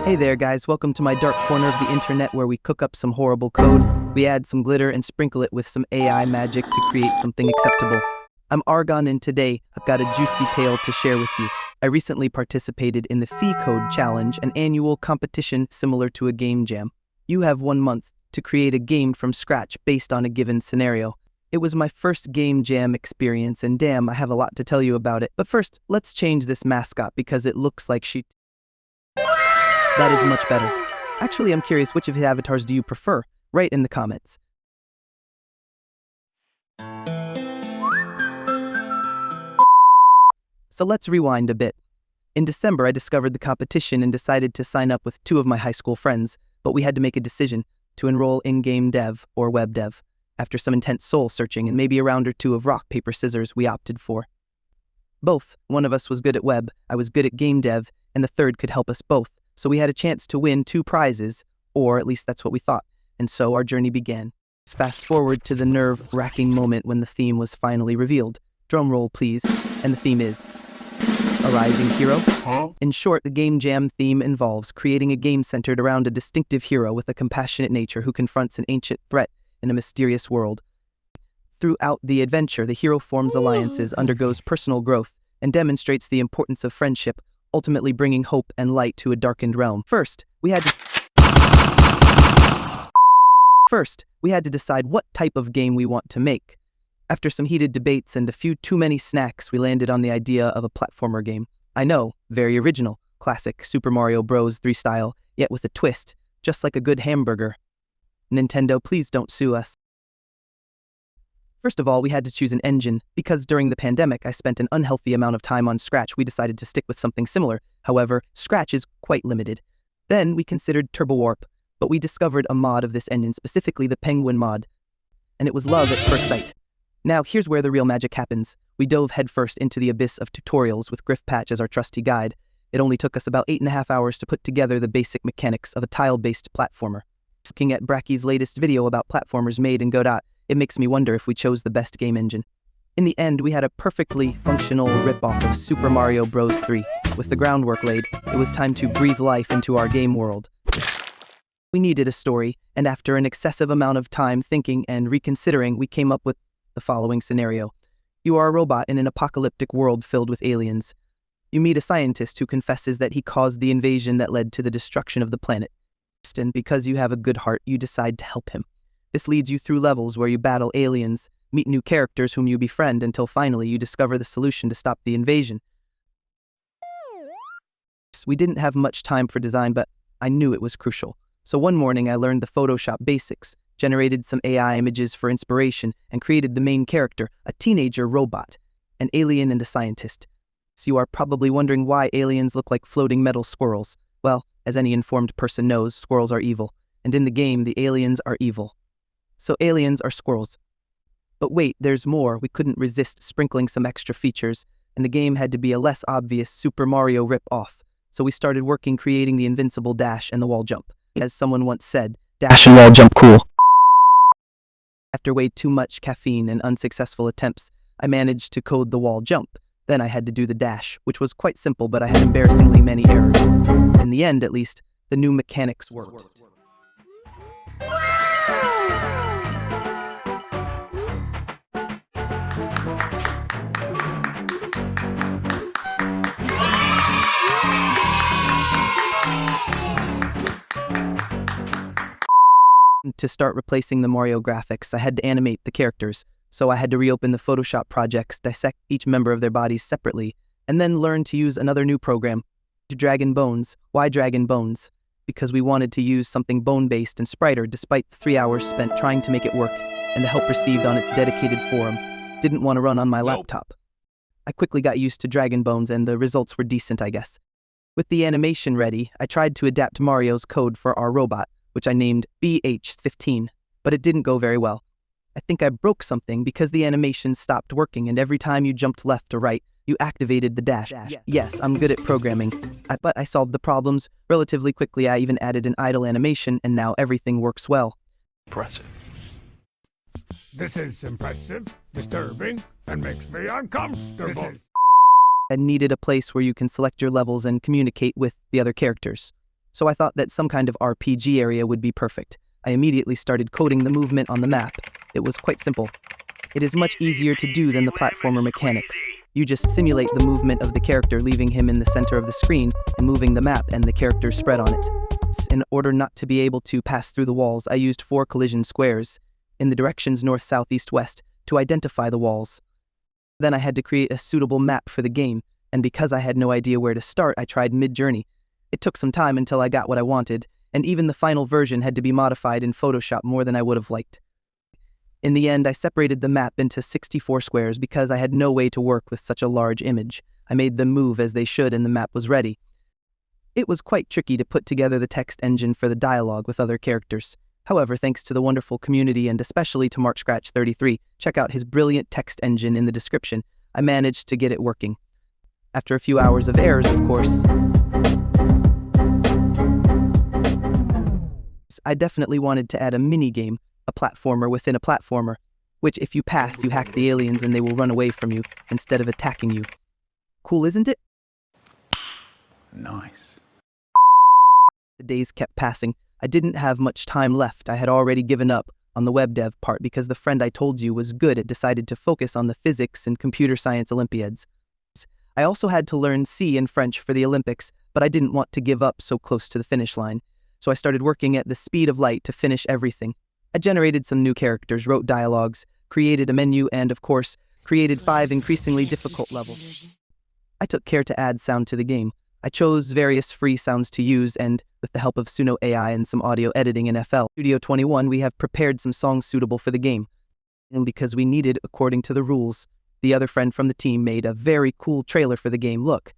Hey there guys, welcome to my dark corner of the internet where we cook up some horrible code, we add some glitter and sprinkle it with some AI magic to create something acceptable. I'm Argon and today I've got a juicy tale to share with you. I recently participated in the FiiCode challenge, an annual competition similar to a game jam. You have 1 month to create a game from scratch based on a given scenario. It was my first game jam experience and damn, I have a lot to tell you about it. But first, let's change this mascot because it looks like she... That is much better. Actually, I'm curious, which of his avatars do you prefer? Write in the comments. So let's rewind a bit. In December, I discovered the competition and decided to sign up with 2 of my high school friends, but we had to make a decision to enroll in game dev or web dev. After some intense soul searching and maybe a round or 2 of rock, paper, scissors, we opted for both. One of us was good at web, I was good at game dev, and the third could help us both. So we had a chance to win 2 prizes, or at least that's what we thought. And so our journey began. Let's fast forward to the nerve-wracking moment when the theme was finally revealed. Drum roll, please. And the theme is a rising hero. In short, the game jam theme involves creating a game centered around a distinctive hero with a compassionate nature who confronts an ancient threat in a mysterious world. Throughout the adventure, the hero forms alliances, undergoes personal growth, and demonstrates the importance of friendship, ultimately bringing hope and light to a darkened realm. First, we had to decide what type of game we want to make. After some heated debates and a few too many snacks, we landed on the idea of a platformer game. I know, very original, classic Super Mario Bros. 3 style, yet with a twist, just like a good hamburger. Nintendo, please don't sue us. First of all, we had to choose an engine. Because during the pandemic, I spent an unhealthy amount of time on Scratch, we decided to stick with something similar. However, Scratch is quite limited. Then we considered Turbo Warp, but we discovered a mod of this engine, specifically the Penguin mod. And it was love at first sight. Now, here's where the real magic happens. We dove headfirst into the abyss of tutorials with Griffpatch as our trusty guide. It only took us about 8.5 hours to put together the basic mechanics of a tile-based platformer. Looking at Bracky's latest video about platformers made in Godot, it makes me wonder if we chose the best game engine. In the end, we had a perfectly functional rip-off of Super Mario Bros. 3. With the groundwork laid, it was time to breathe life into our game world. We needed a story, and after an excessive amount of time thinking and reconsidering, we came up with the following scenario. You are a robot in an apocalyptic world filled with aliens. You meet a scientist who confesses that he caused the invasion that led to the destruction of the planet. And because you have a good heart, you decide to help him. This leads you through levels where you battle aliens, meet new characters whom you befriend until finally you discover the solution to stop the invasion. We didn't have much time for design, but I knew it was crucial. So one morning I learned the Photoshop basics, generated some AI images for inspiration, and created the main character, a teenager robot, an alien and a scientist. So you are probably wondering why aliens look like floating metal squirrels. Well, as any informed person knows, squirrels are evil, and in the game the aliens are evil. So aliens are squirrels. But wait, there's more. We couldn't resist sprinkling some extra features, and the game had to be a less obvious Super Mario rip-off. So we started working creating the invincible dash and the wall jump. As someone once said, dash and wall jump cool. After way too much caffeine and unsuccessful attempts, I managed to code the wall jump. Then I had to do the dash, which was quite simple, but I had embarrassingly many errors. In the end, at least, the new mechanics worked. To start replacing the Mario graphics, I had to animate the characters, so I had to reopen the Photoshop projects, dissect each member of their bodies separately, and then learn to use another new program, Dragon Bones. Why Dragon Bones? Because we wanted to use something bone-based and spriter despite the 3 hours spent trying to make it work, and the help received on its dedicated forum didn't want to run on my laptop. I quickly got used to Dragon Bones and the results were decent, I guess. With the animation ready, I tried to adapt Mario's code for our robot, which I named BH15, but it didn't go very well. I think I broke something because the animation stopped working and every time you jumped left or right, you activated the dash. Yes, I'm good at programming, but I solved the problems relatively quickly. I even added an idle animation and now everything works well. Impressive. This is impressive, disturbing, and makes me uncomfortable. And needed a place where you can select your levels and communicate with the other characters. so I thought that some kind of RPG area would be perfect. I immediately started coding the movement on the map. It was quite simple. It is much easier to do than the platformer mechanics. You just simulate the movement of the character, leaving him in the center of the screen and moving the map and the characters spread on it. In order not to be able to pass through the walls, I used 4 collision squares in the directions north, south, east, west to identify the walls. Then I had to create a suitable map for the game, and because I had no idea where to start, I tried mid-journey. It took some time until I got what I wanted, and even the final version had to be modified in Photoshop more than I would have liked. In the end, I separated the map into 64 squares because I had no way to work with such a large image. I made them move as they should and the map was ready. It was quite tricky to put together the text engine for the dialogue with other characters. However, thanks to the wonderful community and especially to MarkScratch33, check out his brilliant text engine in the description, I managed to get it working. After a few hours of errors, of course. I definitely wanted to add a mini-game, a platformer within a platformer, which if you pass, you hack the aliens and they will run away from you instead of attacking you. Cool, isn't it? Nice. The days kept passing. I didn't have much time left. I had already given up on the web dev part because the friend I told you was good at decided to focus on the physics and computer science Olympiads. I also had to learn C and French for the Olympics, but I didn't want to give up so close to the finish line. So I started working at the speed of light to finish everything. I generated some new characters, wrote dialogues, created a menu, and of course, created 5 increasingly difficult levels. I took care to add sound to the game. I chose various free sounds to use, and with the help of Suno AI and some audio editing in FL Studio 21, we have prepared some songs suitable for the game. And because we needed, according to the rules, the other friend from the team made a very cool trailer for the game. Look.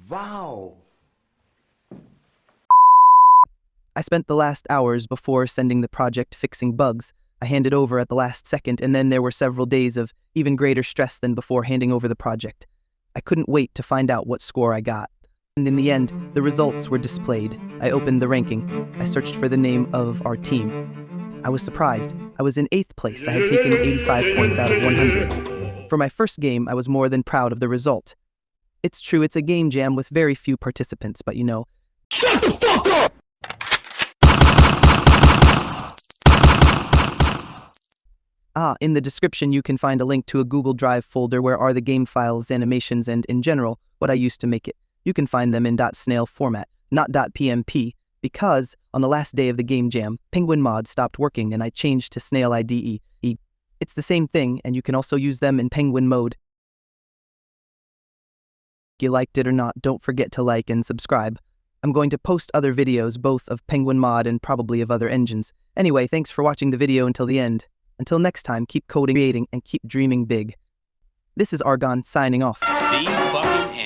Wow! I spent the last hours before sending the project fixing bugs. I handed over at the last second, and then there were several days of even greater stress than before handing over the project. I couldn't wait to find out what score I got. And in the end, the results were displayed. I opened the ranking. I searched for the name of our team. I was surprised. I was in 8th place. I had taken 85 points out of 100. For my first game, I was more than proud of the result. It's true, it's a game jam with very few participants, but you know. Shut the fuck up! In the description you can find a link to a Google Drive folder where are the game files, animations, and in general, what I used to make it. You can find them in .snail format, not .pmp, because on the last day of the game jam, Penguin Mod stopped working and I changed to Snail IDE. It's the same thing, and you can also use them in Penguin mode. If you liked it or not, don't forget to like and subscribe. I'm going to post other videos, both of Penguin Mod and probably of other engines. Anyway, thanks for watching the video until the end. Until next time, keep coding, creating, and keep dreaming big. This is Argon signing off. The fucking